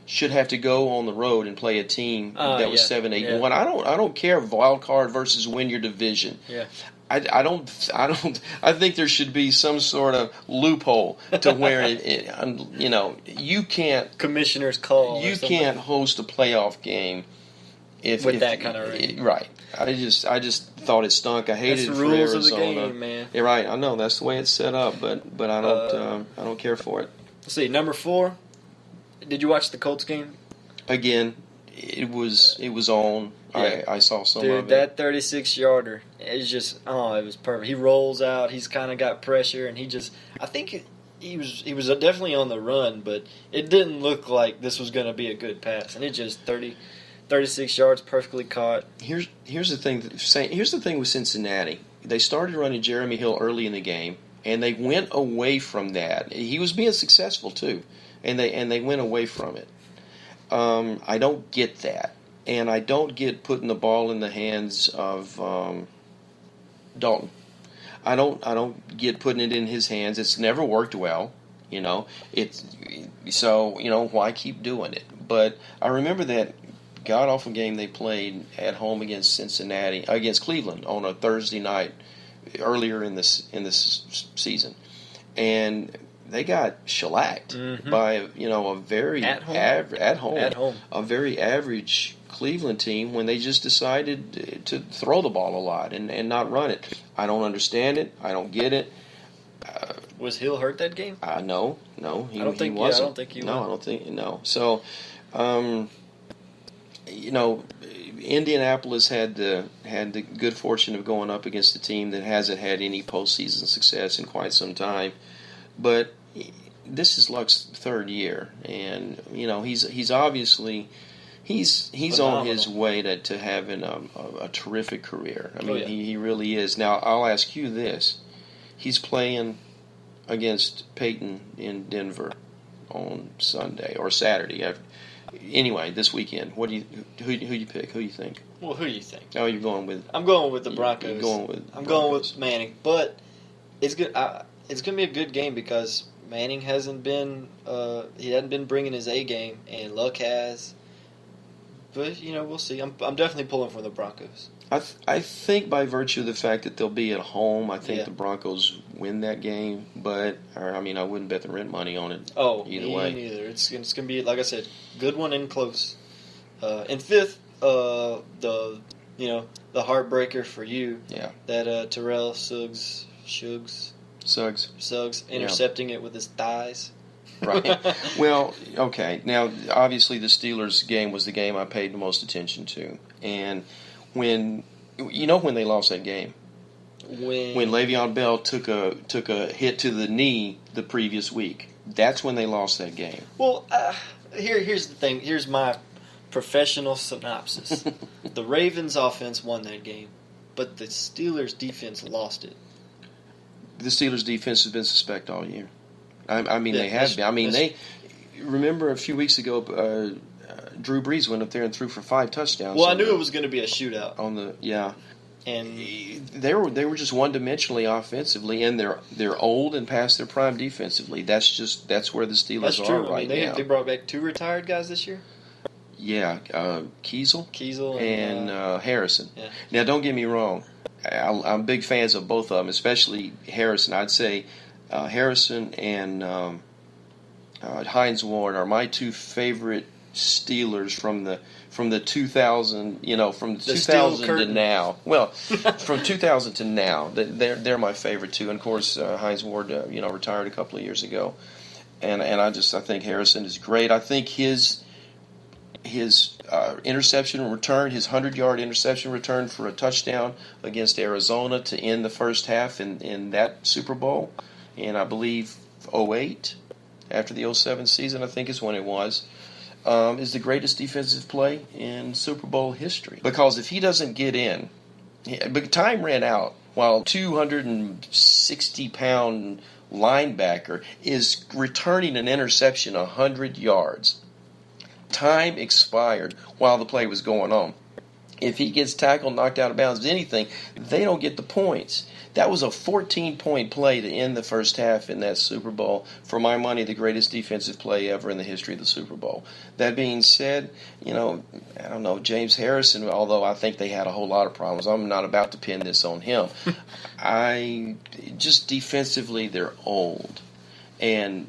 should have to go on the road and play a team that was 7-8-1. I don't care wild card versus win your division. Yeah. I think there should be some sort of loophole to where you can't commissioner's call. You can't host a playoff game if that kind of rating. Right. I just thought it stunk. I hated that's it the for rules Arizona. Of the game, man. Yeah, right. I know that's the way it's set up, but I don't care for it. Let's see, number 4. Did you watch the Colts game? Again, it was on. Yeah. I saw some of it. Dude, that 36-yarder, it's just, it was perfect. He rolls out. He's kind of got pressure, and I think he was definitely on the run, but it didn't look like this was going to be a good pass. And it just 36 yards, perfectly caught. Here's the thing. Here's the thing with Cincinnati. They started running Jeremy Hill early in the game, and they went away from that. He was being successful too. And they went away from it. I don't get that, and I don't get putting the ball in the hands of Dalton. I don't get putting it in his hands. It's never worked well, why keep doing it? But I remember that god awful game they played at home against Cleveland on a Thursday night earlier in this season, and they got shellacked by a very at home a very average Cleveland team when they just decided to throw the ball a lot and not run it. I don't understand it. I don't get it. Was Hill hurt that game? No, he wasn't. I don't think he was. No, I don't think no. So, Indianapolis had the good fortune of going up against a team that hasn't had any postseason success in quite some time. But this is Luck's third year, and he's obviously on his way to having a terrific career. I mean, he really is. Now I'll ask you this: he's playing against Peyton in Denver on Sunday or Saturday. Anyway, this weekend, who you pick? Who you think? Well, who do you think? Oh, you're going with? I'm going with the Broncos. I'm going with Manning, but it's good. It's going to be a good game because Manning hasn't been bringing his A game, and Luck has. But we'll see. I'm definitely pulling for the Broncos. I think by virtue of the fact that they'll be at home, I think the Broncos win that game. But I wouldn't bet the rent money on it. Oh, either way. Neither. It's going to be, like I said, good one and close. And fifth, the heartbreaker for you. Yeah. That Terrell Suggs intercepting it with his thighs. Right. Well, okay. Now, obviously, the Steelers game was the game I paid the most attention to, and when they lost that game, when Le'Veon Bell took a hit to the knee the previous week, that's when they lost that game. Well, here's the thing. Here's my professional synopsis. The Ravens' offense won that game, but the Steelers' defense lost it. The Steelers' defense has been suspect all year. They have been. They remember a few weeks ago, Drew Brees went up there and threw for 5 touchdowns. Well, I knew it was going to be a shootout. And they were just one-dimensionally offensively, and they're old and past their prime defensively. That's where the Steelers are right now. They brought back 2 retired guys this year. Yeah, Kiesel and Harrison. Yeah. Now, don't get me wrong. I'm big fans of both of them, especially Harrison. I'd say Harrison and Hines Ward are my 2 favorite Steelers from the 2000, from The 2000 steel to curtain. now. Well, from 2000 to now, they're my favorite too. And of course, Hines Ward, retired a couple of years ago, and I think Harrison is great. I think his interception return, his 100-yard interception return for a touchdown against Arizona to end the first half in that Super Bowl, and I believe 2008, after the 2007 season, I think is when it was, is the greatest defensive play in Super Bowl history. Because if he doesn't get in, but time ran out while 260-pound linebacker is returning an interception 100 yards. Time expired while the play was going on. If he gets tackled, knocked out of bounds, anything, they don't get the points. That was a 14-point play to end the first half in that Super Bowl. For my money, the greatest defensive play ever in the history of the Super Bowl. That being said, I don't know, James Harrison, although I think they had a whole lot of problems. I'm not about to pin this on him. Just defensively, they're old. And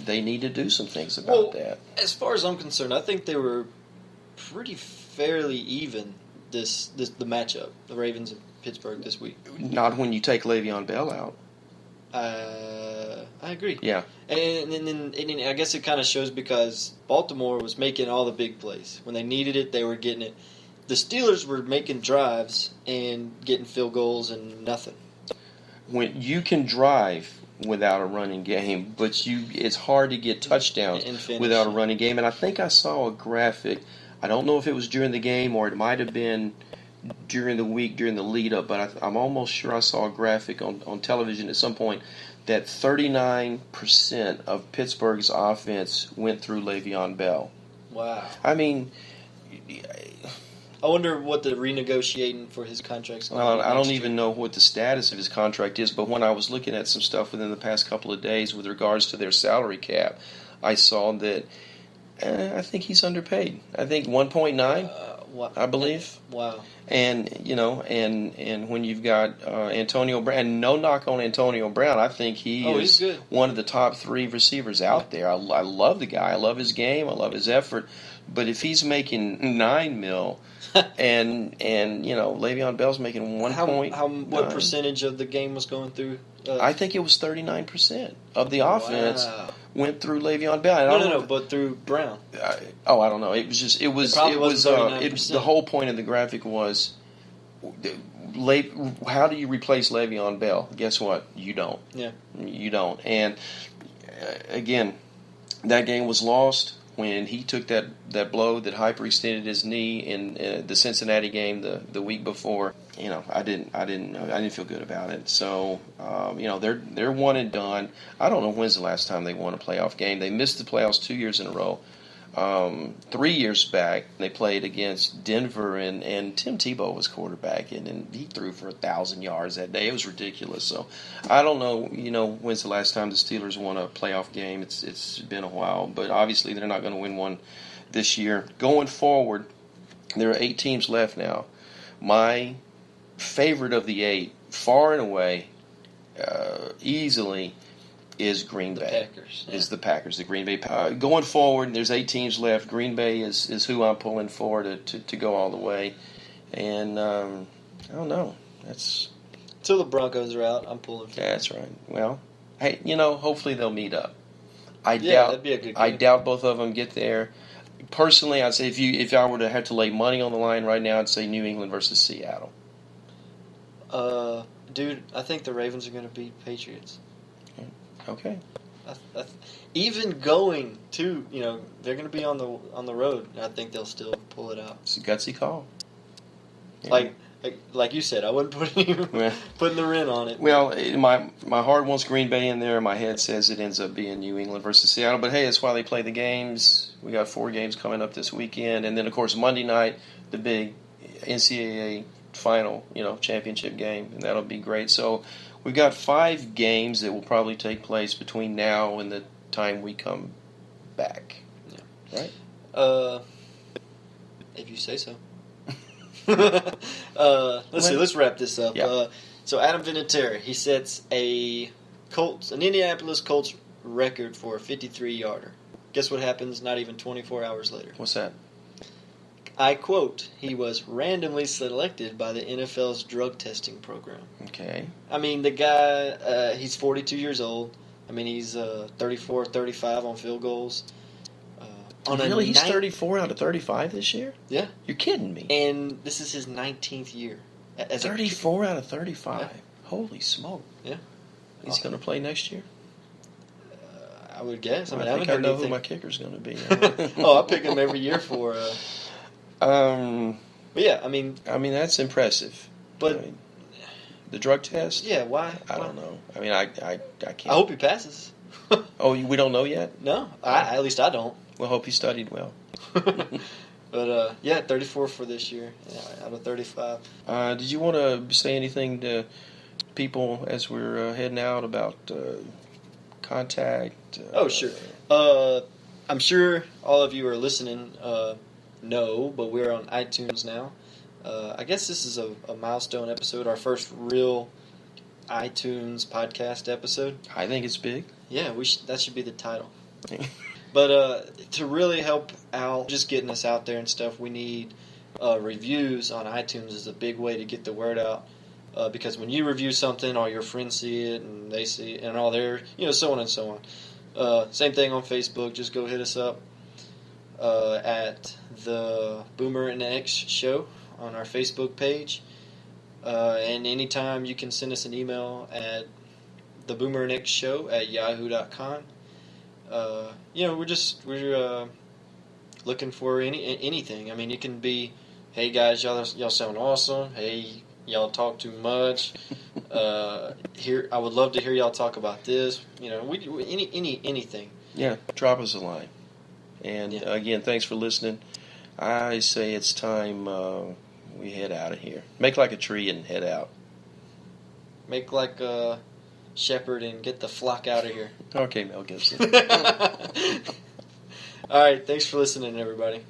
they need to do some things about that. As far as I'm concerned, I think they were pretty fairly even the matchup, the Ravens and Pittsburgh this week. Not when you take Le'Veon Bell out. I agree. Yeah. And I guess it kind of shows because Baltimore was making all the big plays. When they needed it, they were getting it. The Steelers were making drives and getting field goals and nothing. When you can drive without a running game, but it's hard to get touchdowns without a running game. And I think I saw a graphic. I don't know if it was during the game or it might have been during the week, during the lead-up, but I'm almost sure I saw a graphic on television at some point that 39% of Pittsburgh's offense went through Le'Veon Bell. Wow. I mean, I wonder what the renegotiating for his contract's going to be. I don't even know what the status of his contract is, but when I was looking at some stuff within the past couple of days with regards to their salary cap, I saw that I think he's underpaid. I think 1.9, I believe. Wow. And and when you've got Antonio Brown, and no knock on Antonio Brown, I think he's good. One of the top 3 receivers out there. I love the guy. I love his game. I love his effort. But if he's making $9 million and Le'Veon Bell's making 1.9, what percentage of the game was going through? I think it was 39% of the offense went through Le'Veon Bell. No, but through Brown. I don't know. It was the whole point of the graphic was, how do you replace Le'Veon Bell? Guess what? You don't. Yeah. You don't. And again, that game was lost when he took that blow that hyperextended his knee in the Cincinnati game the week before. I didn't feel good about it. So they're one and done. I don't know when's the last time they won a playoff game. They missed the playoffs 2 years in a row. 3 years back, they played against Denver, and Tim Tebow was quarterback, and he threw for 1,000 yards that day. It was ridiculous. So I don't know, when's the last time the Steelers won a playoff game. It's been a while, but obviously they're not going to win one this year. Going forward, there are 8 teams left now. My favorite of the 8, far and away, easily, is Green Bay. Is the Packers, the Green Bay Packers. Going forward, there's 8 teams left. Green Bay is who I'm pulling for to go all the way. And I don't know. That's until the Broncos are out, I'm pulling for. That's right. Well, hey, hopefully they'll meet up. That'd be a good game. I doubt both of them get there. Personally, I'd say if I were to have to lay money on the line right now, I'd say New England versus Seattle. Dude, I think the Ravens are going to beat Patriots. Okay. Even going to, they're going to be on the road. I think they'll still pull it out. It's a gutsy call. Yeah. Like you said, I wouldn't putting the rent on it. Well, my heart wants Green Bay in there. My head says it ends up being New England versus Seattle. But hey, that's why they play the games. We got 4 games coming up this weekend, and then of course Monday night the big NCAA final, championship game, and that'll be great. So we've got 5 games that will probably take place between now and the time we come back. Yeah. Right? If you say so. Let's wrap this up. Yeah. So Adam Vinatieri, he sets an Indianapolis Colts record for a 53-yarder. Guess what happens not even 24 hours later? What's that? I quote, he was randomly selected by the NFL's drug testing program. Okay. I mean, the guy, he's 42 years old. I mean, he's 34, 35 on field goals. Really? He's 34 out of 35 this year? Yeah. You're kidding me. And this is his 19th year. 34 out of 35. Yeah. Holy smoke. Yeah. Is he going to play next year? I would guess. I mean, I think I know anything. who my kicker's going to be. Oh, I pick him every year for... But yeah, I mean, that's impressive. But I mean, the drug test? Yeah, why? I don't know. I mean, I can't. I hope he passes. Oh, we don't know yet? No, at least I don't. We'll hope he studied well. But yeah, 34 for this year, out of 35. Did you want to say anything to people as we're heading out about contact? Oh, sure. I'm sure all of you are listening. No, but we're on iTunes now. I guess this is a milestone episode, our first real iTunes podcast episode. I think it's big. Yeah, that should be the title. But to really help out, just getting us out there and stuff, we need reviews on iTunes is a big way to get the word out. Because when you review something, all your friends see it and they see it, and all their, so on and so on. Same thing on Facebook. Just go hit us up at the Boomer&rsquo on our Facebook page. And anytime you can send us an email at theboomerandxshow@yahoo.com. We're looking for anything. I mean, it can be, hey guys, y'all sound awesome. Hey, y'all talk too much. Here, I would love to hear y'all talk about this. Anything. Yeah, drop us a line. And again, thanks for listening. I say it's time we head out of here. Make like a tree and head out. Make like a shepherd and get the flock out of here. Okay, Mel Gibson. All right, thanks for listening, everybody.